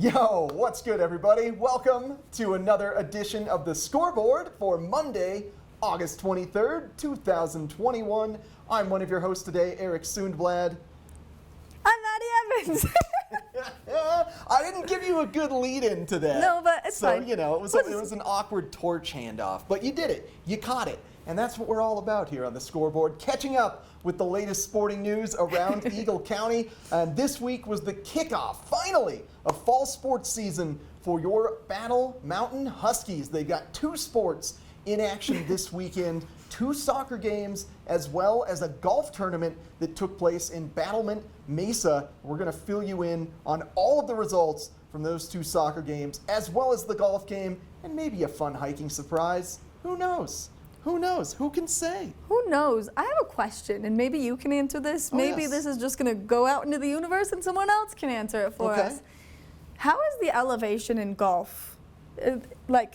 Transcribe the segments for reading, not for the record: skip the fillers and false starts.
Yo, what's good, everybody? Welcome to another edition of the Scoreboard for Monday, August 23rd, 2021. I'm one of your hosts today, Eric Sundblad. I'm Maddie Evans. I didn't give you a good lead-in to that. No, but it's fine. So, you know, it was an awkward torch handoff, but you did it. You caught it. And that's what we're all about here on the Scoreboard, catching up with the latest sporting news around Eagle County. And this week was the kickoff, finally, of fall sports season for your Battle Mountain Huskies. They've got two sports in action this weekend, two soccer games, as well as a golf tournament that took place in Battlement Mesa. We're going to fill you in on all of the results from those two soccer games, as well as the golf game, and maybe a fun hiking surprise. Who knows? Who knows? Who can say? Who knows? I have a question, and maybe you can answer this. Maybe yes. This is just going to go out into the universe and someone else can answer it for us. How is the elevation in golf? Like,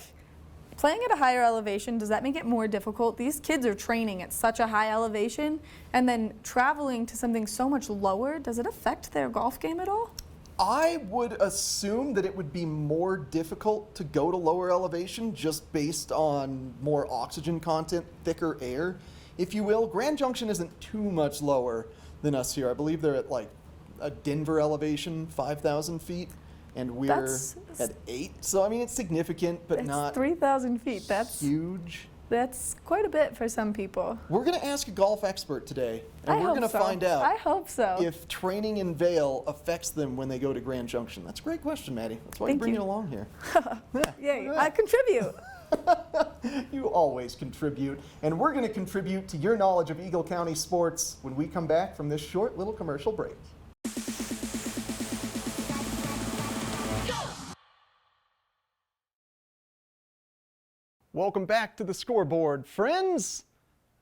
playing at a higher elevation, does that make it more difficult? These kids are training at such a high elevation, and then traveling to something so much lower, does it affect their golf game at all? I would assume that it would be more difficult to go to lower elevation just based on more oxygen content, thicker air, if you will. Grand Junction isn't too much lower than us here. I believe they're at like a Denver elevation, 5,000 feet, and we're at 8. So, I mean, it's significant, but not 3,000 feet. That's huge. That's quite a bit for some people. We're going to ask a golf expert today, and we're going to find out I hope so. if training in Vail affects them when they go to Grand Junction. That's a great question, Maddie. That's why you bring it along here. Yay, I contribute. You always contribute, and we're going to contribute to your knowledge of Eagle County sports when we come back from this short little commercial break. Welcome back to the Scoreboard, friends.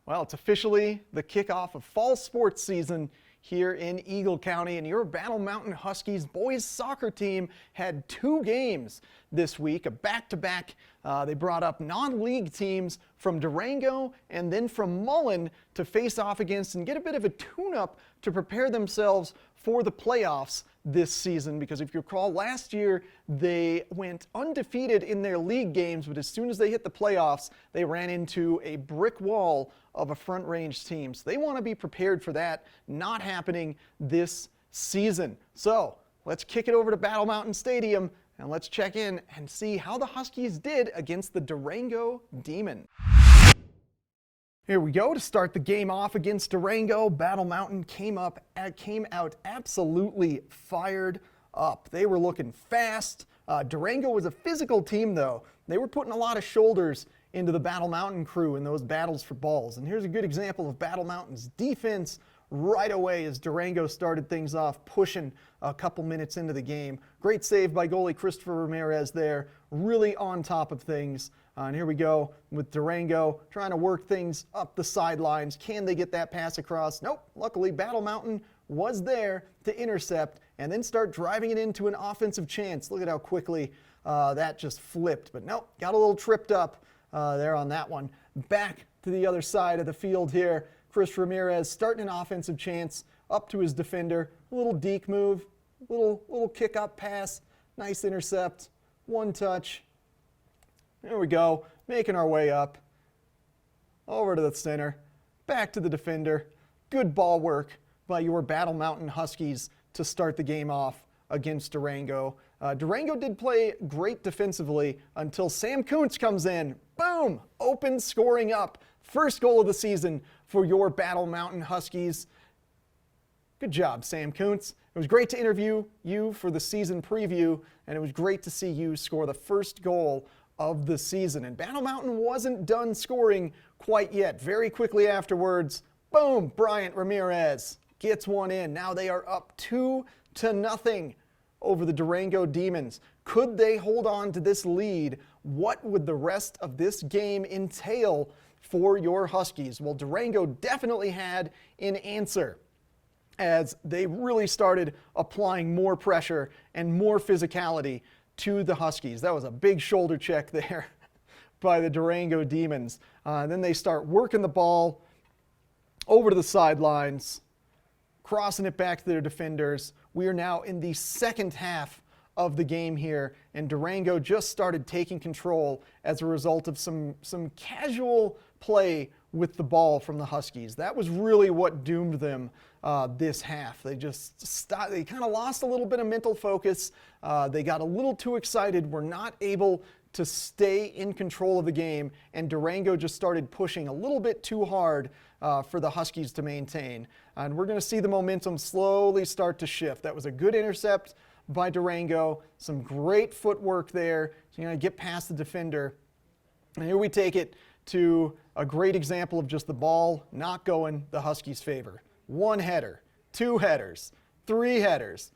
Well, it's officially the kickoff of fall sports season here in Eagle County, and your Battle Mountain Huskies boys soccer team had 2 games this week, a back-to-back. They brought up non-league teams from Durango and then from Mullen to face off against and get a bit of a tune-up to prepare themselves for the playoffs this season, because if you recall, last year they went undefeated in their league games, but as soon as they hit the playoffs, they ran into a brick wall of a front range team. So they want to be prepared for that not happening this season. So let's kick it over to Battle Mountain Stadium and let's check in and see how the Huskies did against the Durango Demon. Here we go to start the game off against Durango. Battle Mountain came out absolutely fired up. They were looking fast. Durango was a physical team, though. They were putting a lot of shoulders into the Battle Mountain crew in those battles for balls. And here's a good example of Battle Mountain's defense right away as Durango started things off, pushing a couple minutes into the game. Great save by goalie Christopher Ramirez there, really on top of things. And here we go with Durango trying to work things up the sidelines. Can they get that pass across? Nope. Luckily, Battle Mountain was there to intercept and then start driving it into an offensive chance. Look at how quickly that just flipped. But nope, got a little tripped up there on that one. Back to the other side of the field here. Chris Ramirez starting an offensive chance up to his defender. A little deke move, little kick up pass, nice intercept, one touch. There we go, making our way up, over to the center, back to the defender. Good ball work by your Battle Mountain Huskies to start the game off against Durango. Durango did play great defensively until Sam Kuntz comes in. Boom! Open scoring up. First goal of the season for your Battle Mountain Huskies. Good job, Sam Kuntz. It was great to interview you for the season preview, and it was great to see you score the first goal of the season. And Battle Mountain wasn't done scoring quite yet. Very quickly afterwards, boom, Bryant Ramirez gets one in. Now they are up 2-0 over the Durango Demons. Could they hold on to this lead? What would the rest of this game entail for your Huskies? Well, Durango definitely had an answer as they really started applying more pressure and more physicality to the Huskies. That was a big shoulder check there by the Durango Demons. Then they start working the ball over to the sidelines, crossing it back to their defenders. We are now in the second half of the game here, and Durango just started taking control as a result of some casual play with the ball from the Huskies. That was really what doomed them this half. They just they kind of lost a little bit of mental focus. They got a little too excited, were not able to stay in control of the game, and Durango just started pushing a little bit too hard for the Huskies to maintain. And we're going to see the momentum slowly start to shift. That was a good intercept by Durango, some great footwork there. So you're going to get past the defender. And here we take it to a great example of just the ball not going the Huskies' favor. 1 header, 2 headers, 3 headers,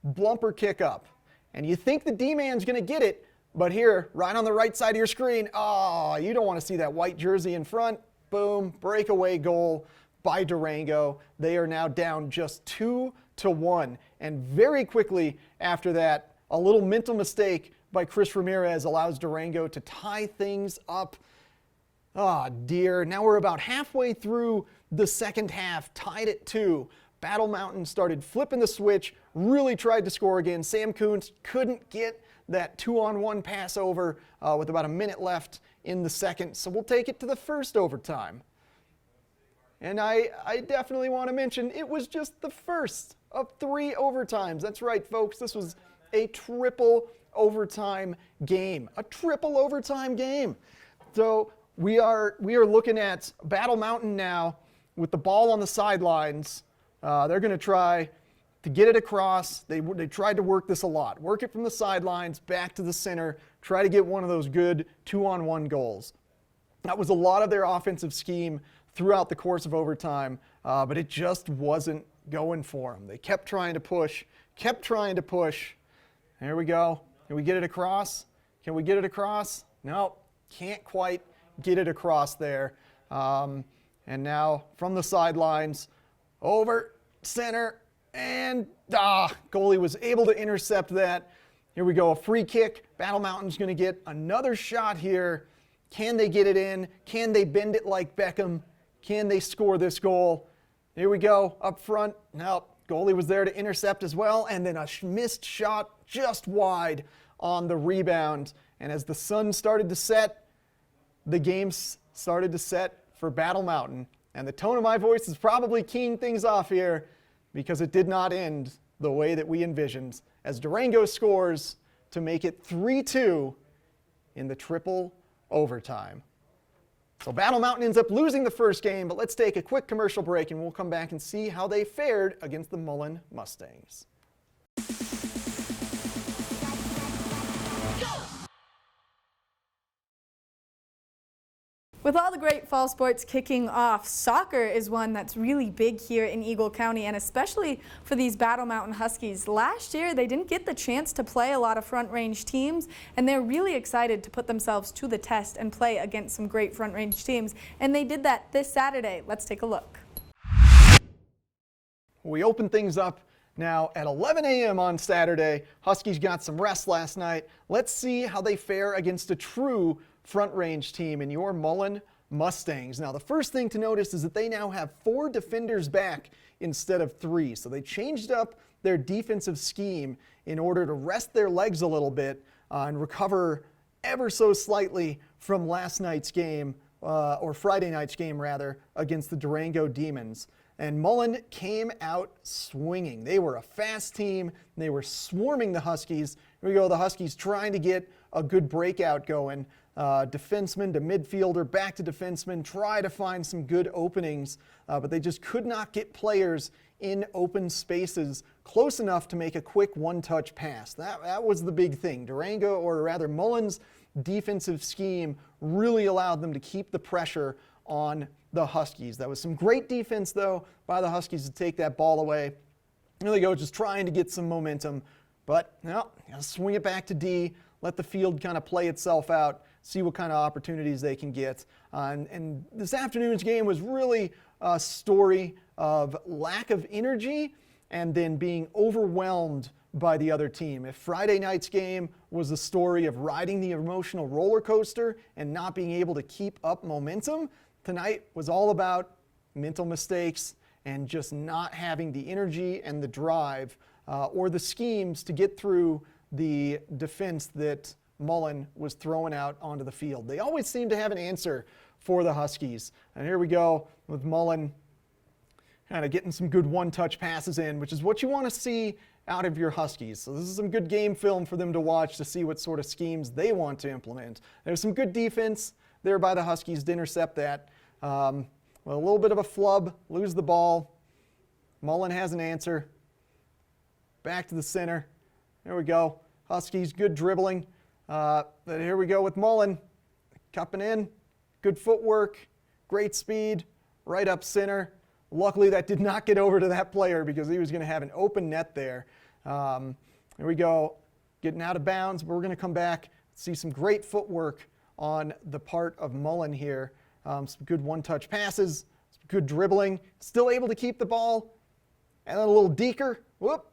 blumper kick up. And you think the D-man's going to get it, but here, right on the right side of your screen, you don't want to see that white jersey in front. Boom, breakaway goal by Durango. They are now down just 2-1. And very quickly after that, a little mental mistake by Chris Ramirez allows Durango to tie things up. Oh dear, now we're about halfway through the second half, tied at 2. Battle Mountain started flipping the switch, really tried to score again. Sam Kuntz couldn't get that 2-on-1 pass over with about a minute left in the second, so we'll take it to the first overtime. And I definitely want to mention it was just the first of 3 overtimes. That's right, folks, this was a triple overtime game. A triple overtime game. So we are looking at Battle Mountain now with the ball on the sidelines. They're going to try to get it across. They tried to work this a lot. Work it from the sidelines back to the center. Try to get one of those good 2-on-1 goals. That was a lot of their offensive scheme throughout the course of overtime, but it just wasn't going for them. They kept trying to push, kept trying to push. There we go. Can we get it across? Can we get it across? No, can't quite get it across there. And now from the sidelines, over, center, and goalie was able to intercept that. Here we go, a free kick. Battle Mountain's going to get another shot here. Can they get it in? Can they bend it like Beckham? Can they score this goal? Here we go, up front. Nope, goalie was there to intercept as well, and then a missed shot just wide on the rebound. And as the sun started to set, the game started to set for Battle Mountain. And the tone of my voice is probably keying things off here because it did not end the way that we envisioned, as Durango scores to make it 3-2 in the triple overtime. So Battle Mountain ends up losing the first game, but let's take a quick commercial break and we'll come back and see how they fared against the Mullen Mustangs. With all the great fall sports kicking off, soccer is one that's really big here in Eagle County, and especially for these Battle Mountain Huskies. Last year, they didn't get the chance to play a lot of front range teams, and they're really excited to put themselves to the test and play against some great front range teams, and they did that this Saturday. Let's take a look. We open things up now at 11 a.m. on Saturday. Huskies got some rest last night. Let's see how they fare against a true front range team in your Mullen Mustangs. Now, the first thing to notice is that they now have 4 defenders back instead of 3. So they changed up their defensive scheme in order to rest their legs a little bit and recover ever so slightly from last night's game, or Friday night's game rather, against the Durango Demons. And Mullen came out swinging. They were a fast team. They were swarming the Huskies. Here we go, the Huskies trying to get a good breakout going. Defenseman to midfielder, back to defenseman, try to find some good openings, but they just could not get players in open spaces close enough to make a quick one-touch pass. That was the big thing. Durango, or rather Mullen's defensive scheme really allowed them to keep the pressure on the Huskies. That was some great defense, though, by the Huskies to take that ball away. Here they go, just trying to get some momentum, but no, gotta swing it back to D, let the field kind of play itself out, see what kind of opportunities they can get. And this afternoon's game was really a story of lack of energy and then being overwhelmed by the other team. If Friday night's game was a story of riding the emotional roller coaster and not being able to keep up momentum, tonight was all about mental mistakes and just not having the energy and the drive or the schemes to get through the defense that Mullen was throwing out onto the field. They always seem to have an answer for the Huskies. And here we go with Mullen kind of getting some good one-touch passes in, which is what you want to see out of your Huskies. So this is some good game film for them to watch to see what sort of schemes they want to implement. There's some good defense there by the Huskies to intercept that. Well, a little bit of a flub, lose the ball. Mullen has an answer. Back to the center. There we go. Huskies, good dribbling. But here we go with Mullen. Cupping in. Good footwork. Great speed. Right up center. Luckily, that did not get over to that player because he was going to have an open net there. Here we go. Getting out of bounds, but we're going to come back, see some great footwork on the part of Mullen here. Some good one-touch passes, some good dribbling. Still able to keep the ball. And then a little deeker. Whoop.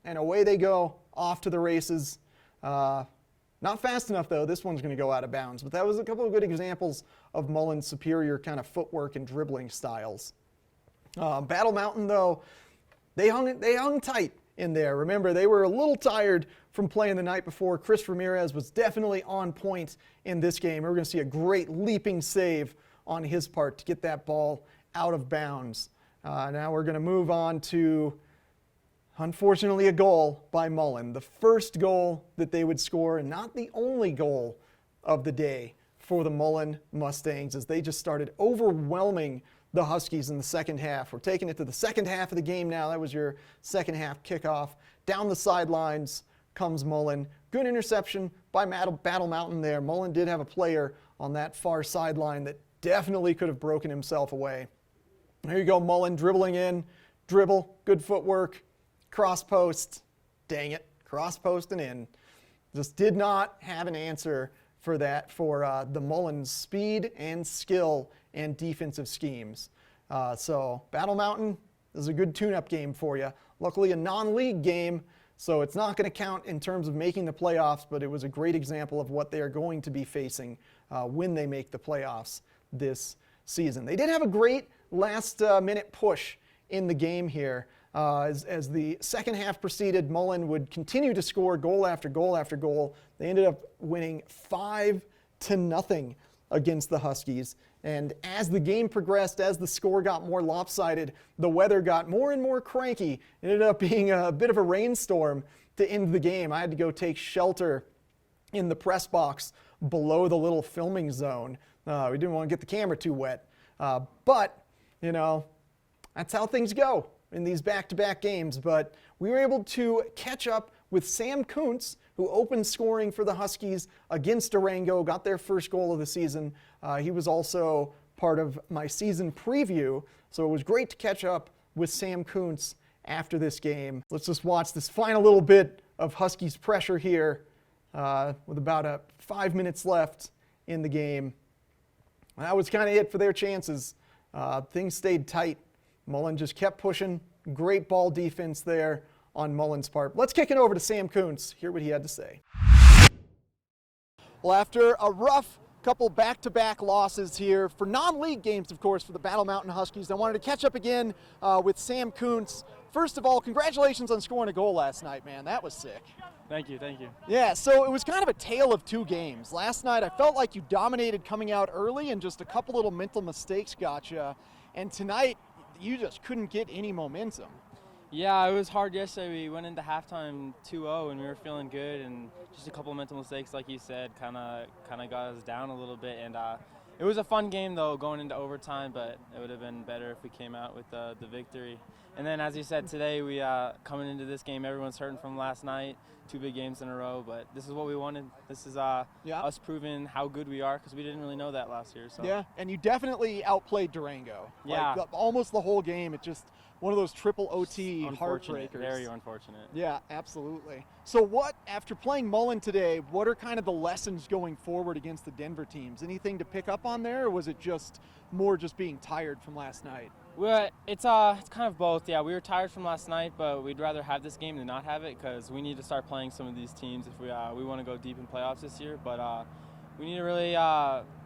And away they go, off to the races. Not fast enough, though. This one's going to go out of bounds. But that was a couple of good examples of Mullen's superior kind of footwork and dribbling styles. Battle Mountain, though, they hung tight in there. Remember, they were a little tired from playing the night before. Chris Ramirez was definitely on point in this game. We're going to see a great leaping save on his part to get that ball out of bounds. Now we're going to move on to, unfortunately, a goal by Mullen. The first goal that they would score, and not the only goal of the day for the Mullen Mustangs, as they just started overwhelming the Huskies in the second half. We're taking it to the second half of the game now. That was your second half kickoff. Down the sidelines comes Mullen. Good interception by Battle Mountain there. Mullen did have a player on that far sideline that definitely could have broken himself away. There you go, Mullen dribbling in. Dribble, good footwork. Cross post. Dang it, cross post and in. Just did not have an answer for that for the Mullen's speed and skill and defensive schemes. So Battle Mountain is a good tune-up game for you. Luckily a non-league game, so it's not going to count in terms of making the playoffs, but it was a great example of what they are going to be facing when they make the playoffs this season. They did have a great last-minute push in the game here. As the second half proceeded, Mullen would continue to score goal after goal after goal. They ended up winning 5-0 against the Huskies. And as the game progressed, as the score got more lopsided, the weather got more and more cranky. It ended up being a bit of a rainstorm to end the game. I had to go take shelter in the press box below the little filming zone. We didn't want to get the camera too wet. But, you know, that's how things go in these back-to-back games. But we were able to catch up with Sam Kuntz, who opened scoring for the Huskies against Durango, got their first goal of the season. He was also part of my season preview, so it was great to catch up with Sam Kuntz after this game. Let's just watch this final little bit of Huskies pressure here with about 5 minutes left in the game. That was kind of it for their chances. Things stayed tight. Mullen just kept pushing. Great ball defense there on Mullen's part. Let's kick it over to Sam Kuntz. Hear what he had to say. Well, after a rough couple back-to-back losses here for non-league games, of course, for the Battle Mountain Huskies, I wanted to catch up again with Sam Kuntz. First of all, congratulations on scoring a goal last night, man. That was sick. Thank you, thank you. Yeah, so it was kind of a tale of two games. Last night, I felt like you dominated coming out early and just a couple little mental mistakes got you. And tonight, you just couldn't get any momentum. Yeah, it was hard yesterday. We went into halftime 2-0 and we were feeling good, and just a couple mental mistakes, like you said, kind of got us down a little bit. And it was a fun game, though, going into overtime, but it would have been better if we came out with the victory. And then, as you said, today, we coming into this game, everyone's hurting from last night, 2 big games in a row, but this is what we wanted. This is us proving how good we are, because we didn't really know that last year. So. Yeah, and you definitely outplayed Durango. Yeah. Like, almost the whole game. It just one of those triple OT heartbreakers. Very unfortunate. Yeah, absolutely. So what, after playing Mullen today, what are kind of the lessons going forward against the Denver teams? Anything to pick up on there, or was it just more just being tired from last night? Well, it's kind of both. Yeah, we were tired from last night, but we'd rather have this game than not have it, because we need to start playing some of these teams if we want to go deep in playoffs this year. But we need to really,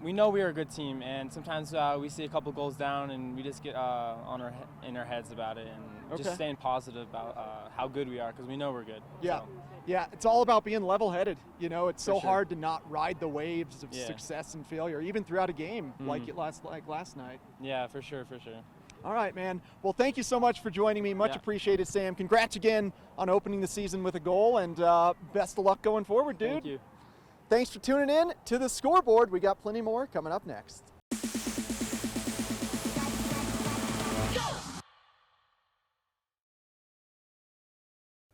we know we are a good team, and sometimes we see a couple goals down, and we just get in our heads about it, and just staying positive about how good we are, because we know we're good. Yeah. So. Yeah, it's all about being level-headed. You know, it's so sure. hard to not ride the waves of success and failure, even throughout a game like last night. Yeah, for sure, for sure. All right, man. Well, thank you so much for joining me. Much appreciated, Sam. Congrats again on opening the season with a goal, and best of luck going forward, dude. Thank you. Thanks for tuning in to the Scoreboard. We got plenty more coming up next.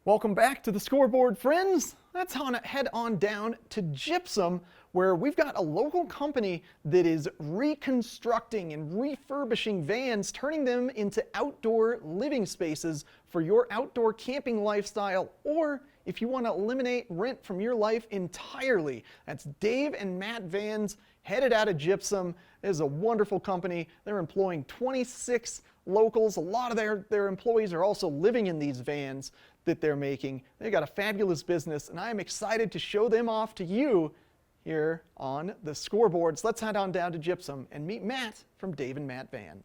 Welcome back to the Scoreboard, friends. Let's head on down to Gypsum, where we've got a local company that is reconstructing and refurbishing vans, turning them into outdoor living spaces for your outdoor camping lifestyle, or if you want to eliminate rent from your life entirely. That's Dave and Matt Vans, headed out of Gypsum. This is a wonderful company. They're employing 26 locals. A lot of their employees are also living in these vans that they're making. They've got a fabulous business, and I'm excited to show them off to you here on the Scoreboard. So let's head on down to Gypsum and meet Matt from Dave and Matt Van.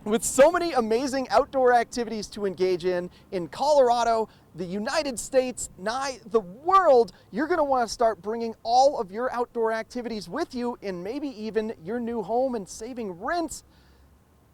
With so many amazing outdoor activities to engage in Colorado, the United States, nigh the world, you're going to want to start bringing all of your outdoor activities with you in maybe even your new home and saving rent.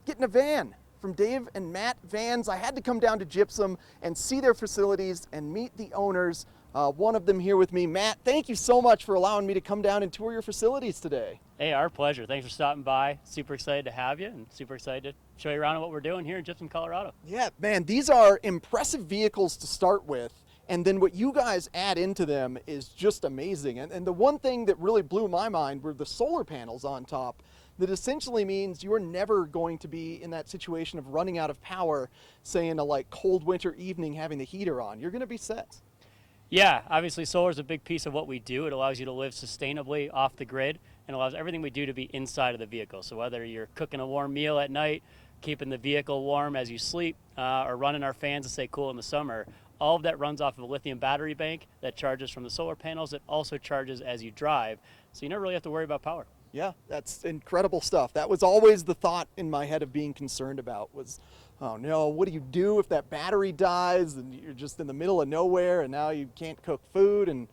Getting a van from Dave and Matt Vans. I had to come down to Gypsum and see their facilities and meet the owners. One of them here with me. Matt, thank you so much for allowing me to come down and tour your facilities today. Hey, our pleasure. Thanks for stopping by. Super excited to have you and super excited to show you around what we're doing here in Gypsum, Colorado. Yeah, man, these are impressive vehicles to start with, and then what you guys add into them is just amazing. And the one thing that really blew my mind were the solar panels on top. That essentially means you are never going to be in that situation of running out of power, say in a cold winter evening having the heater on. You're going to be set. Yeah, obviously solar is a big piece of what we do. It allows you to live sustainably off the grid and allows everything we do to be inside of the vehicle. So whether you're cooking a warm meal at night, keeping the vehicle warm as you sleep, or running our fans to stay cool in the summer, all of that runs off of a lithium battery bank that charges from the solar panels. It also charges as you drive, so you never really have to worry about power. Yeah, that's incredible stuff. That was always the thought in my head of being concerned about was, oh no, what do you do if that battery dies and you're just in the middle of nowhere and now you can't cook food?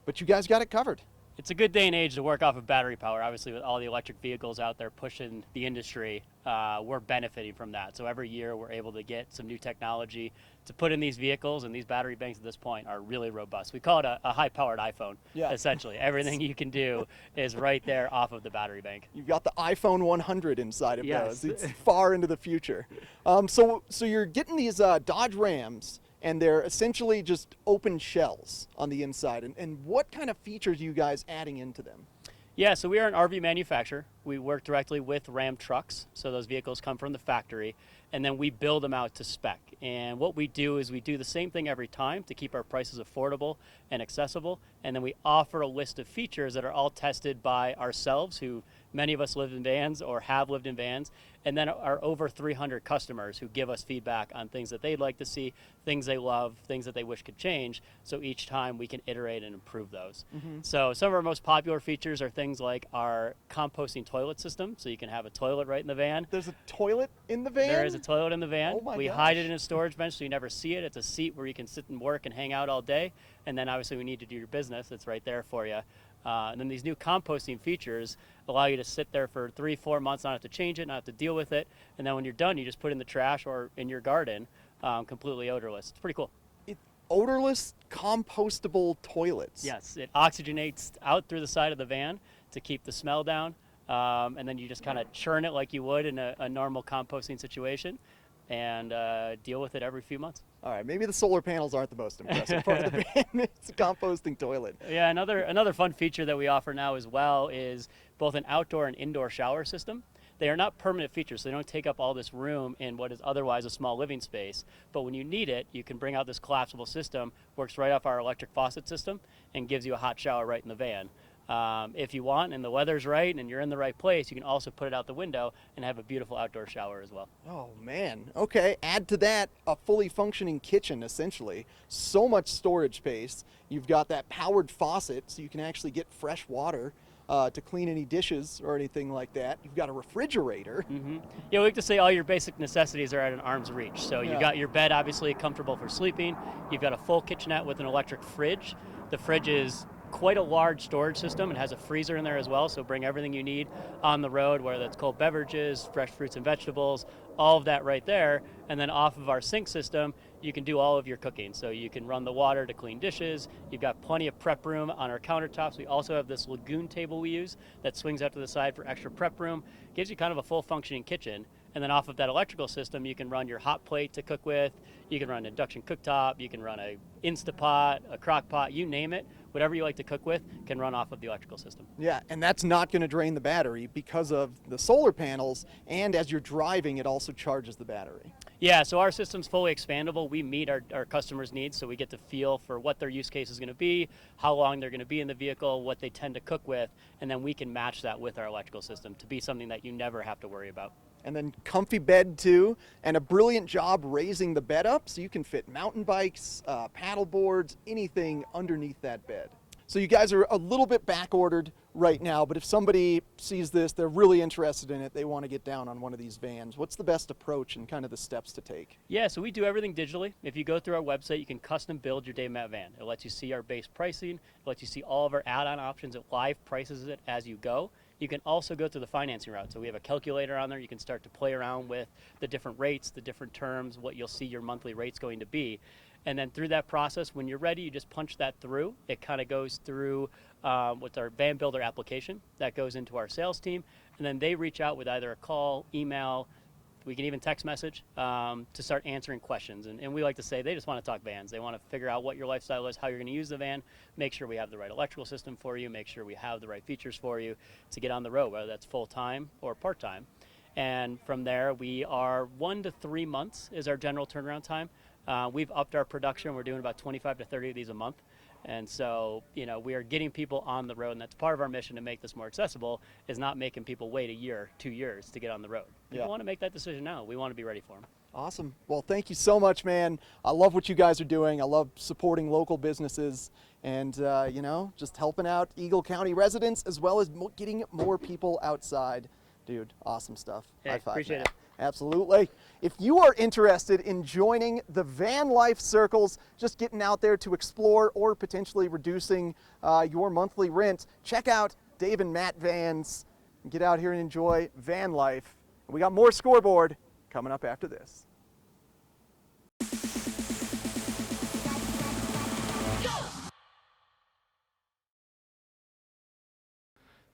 But you guys got it covered. It's a good day and age to work off of battery power. Obviously, with all the electric vehicles out there pushing the industry, we're benefiting from that. So every year we're able to get some new technology to put in these vehicles, and these battery banks at this point are really robust. We call it a high-powered iPhone, essentially. Everything you can do is right there off of the battery bank. You've got the iPhone 100 inside of those. It's far into the future. So you're getting these Dodge Rams, and they're essentially just open shells on the inside. And what kind of features are you guys adding into them? Yeah, so we are an RV manufacturer. We work directly with Ram trucks, so those vehicles come from the factory, and then we build them out to spec. And what we do is we do the same thing every time to keep our prices affordable and accessible, and then we offer a list of features that are all tested by ourselves, who many of us live in vans or have lived in vans, and then our over 300 customers who give us feedback on things that they'd like to see, things they love, things that they wish could change, so each time we can iterate and improve those. So some of our most popular features are things like our composting toilet system, so you can have a toilet right in the van. There's a toilet in the van? There is a toilet in the van. Oh my we gosh. hide it in a storage bench so you never see it. It's a seat where you can sit and work and hang out all day, and then obviously we need to do your business. It's right there for you. And then these new composting features allow you to sit there for 3-4 months, not have to change it, not have to deal with it, and then when you're done, you just put it in the trash or in your garden, completely odorless. It's pretty cool. Odorless, compostable toilets. Yes, it oxygenates out through the side of the van to keep the smell down, and then you just kind of churn it like you would in a normal composting situation, and deal with it every few months. All right, maybe the solar panels aren't the most impressive part of the van. It's a composting toilet. Yeah, another fun feature that we offer now as well is both an outdoor and indoor shower system. They are not permanent features, so they don't take up all this room in what is otherwise a small living space. But when you need it, you can bring out this collapsible system, works right off our electric faucet system, and gives you a hot shower right in the van. If you want and the weather's right and you're in the right place, you can also put it out the window and have a beautiful outdoor shower as well. Oh man, okay. Add to that a fully functioning kitchen, essentially. So much storage space. You've got that powered faucet, so you can actually get fresh water to clean any dishes or anything like that. You've got a refrigerator. Yeah, we like to say all your basic necessities are at an arm's reach. So you've Yeah. got your bed, obviously comfortable for sleeping. You've got a full kitchenette with an electric fridge. The fridge is quite a large storage system. It has a freezer in there as well, so bring everything you need on the road, whether that's cold beverages, fresh fruits and vegetables, all of that right there. And then off of our sink system, you can do all of your cooking. So you can run the water to clean dishes. You've got plenty of prep room on our countertops. We also have this lagoon table we use that swings out to the side for extra prep room. Gives you kind of a full functioning kitchen. And then off of that electrical system, you can run your hot plate to cook with. You can run an induction cooktop. You can run a Instapot, a crock pot, you name it. Whatever you like to cook with can run off of the electrical system. Yeah, and that's not going to drain the battery because of the solar panels, and as you're driving, it also charges the battery. Yeah, so our system's fully expandable. We meet our customers' needs, so we get to feel for what their use case is going to be, how long they're going to be in the vehicle, what they tend to cook with, and then we can match that with our electrical system to be something that you never have to worry about. And then comfy bed too, and a brilliant job raising the bed up so you can fit mountain bikes, paddle boards, anything underneath that bed. So you guys are a little bit back ordered right now, but if somebody sees this, they're really interested in it, they want to get down on one of these vans, what's the best approach and kind of the steps to take? Yeah, so we do everything digitally. If you go through our website, you can custom build your Dave Matt van. It lets you see our base pricing, it lets you see all of our add-on options, it live prices it as you go. You can also go through the financing route. So we have a calculator on there. You can start to play around with the different rates, the different terms, what you'll see your monthly rate's going to be. And then through that process, when you're ready, you just punch that through. It kind of goes through with our van builder application. That goes into our sales team. And then they reach out with either a call, email, we can even text message to start answering questions. And we like to say they just want to talk vans. They want to figure out what your lifestyle is, how you're going to use the van, make sure we have the right electrical system for you, make sure we have the right features for you to get on the road, whether that's full-time or part-time. And from there, we are 1 to 3 months is our general turnaround time. We've upped our production. We're doing about 25 to 30 of these a month. And so, we are getting people on the road, and that's part of our mission to make this more accessible, is not making people wait a year, 2 years to get on the road. People want to make that decision now. We want to be ready for them. Awesome. Well, thank you so much, man. I love what you guys are doing. I love supporting local businesses and, just helping out Eagle County residents as well as getting more people outside. Dude, awesome stuff. Hey, High five, appreciate Matt. it. Absolutely. If you are interested in joining the van life circles, just getting out there to explore or potentially reducing your monthly rent, check out Dave and Matt Vans. Get out here and enjoy van life. We got more Scoreboard coming up after this.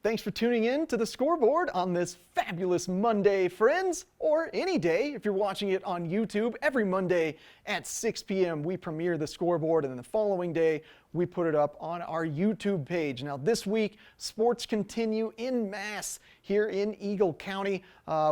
Thanks for tuning in to the Scoreboard on this fabulous Monday, friends, or any day if you're watching it on YouTube. Every Monday at 6 p.m. we premiere the Scoreboard, and then the following day we put it up on our YouTube page. Now this week, sports continue en masse here in Eagle County.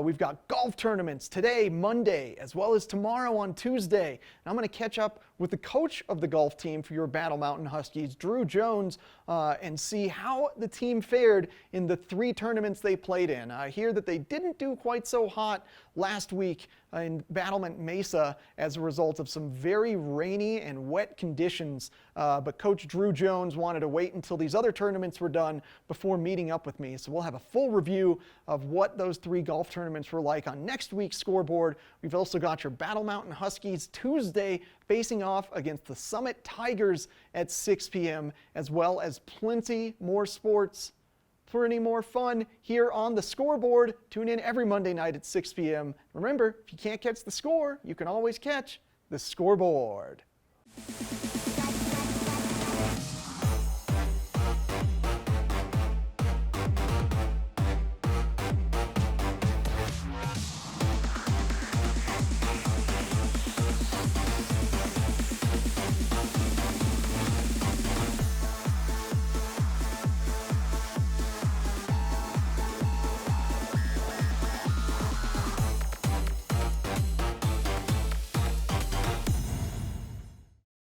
We've got golf tournaments today, Monday, as well as tomorrow on Tuesday. And I'm going to catch up with the coach of the golf team for your Battle Mountain Huskies, Drew Jones, and see how the team fared in the 3 tournaments they played in. I hear that they didn't do quite so hot last week in Battlement Mesa as a result of some very rainy and wet conditions, but Coach Drew Jones wanted to wait until these other tournaments were done before meeting up with me. So we'll have a full review of what those 3 golf tournaments were like on next week's Scoreboard. We've also got your Battle Mountain Huskies Tuesday facing off against the Summit Tigers at 6 p.m., as well as plenty more sports for any more fun here on the Scoreboard. Tune in every Monday night at 6 p.m. Remember, if you can't catch the score, you can always catch the Scoreboard.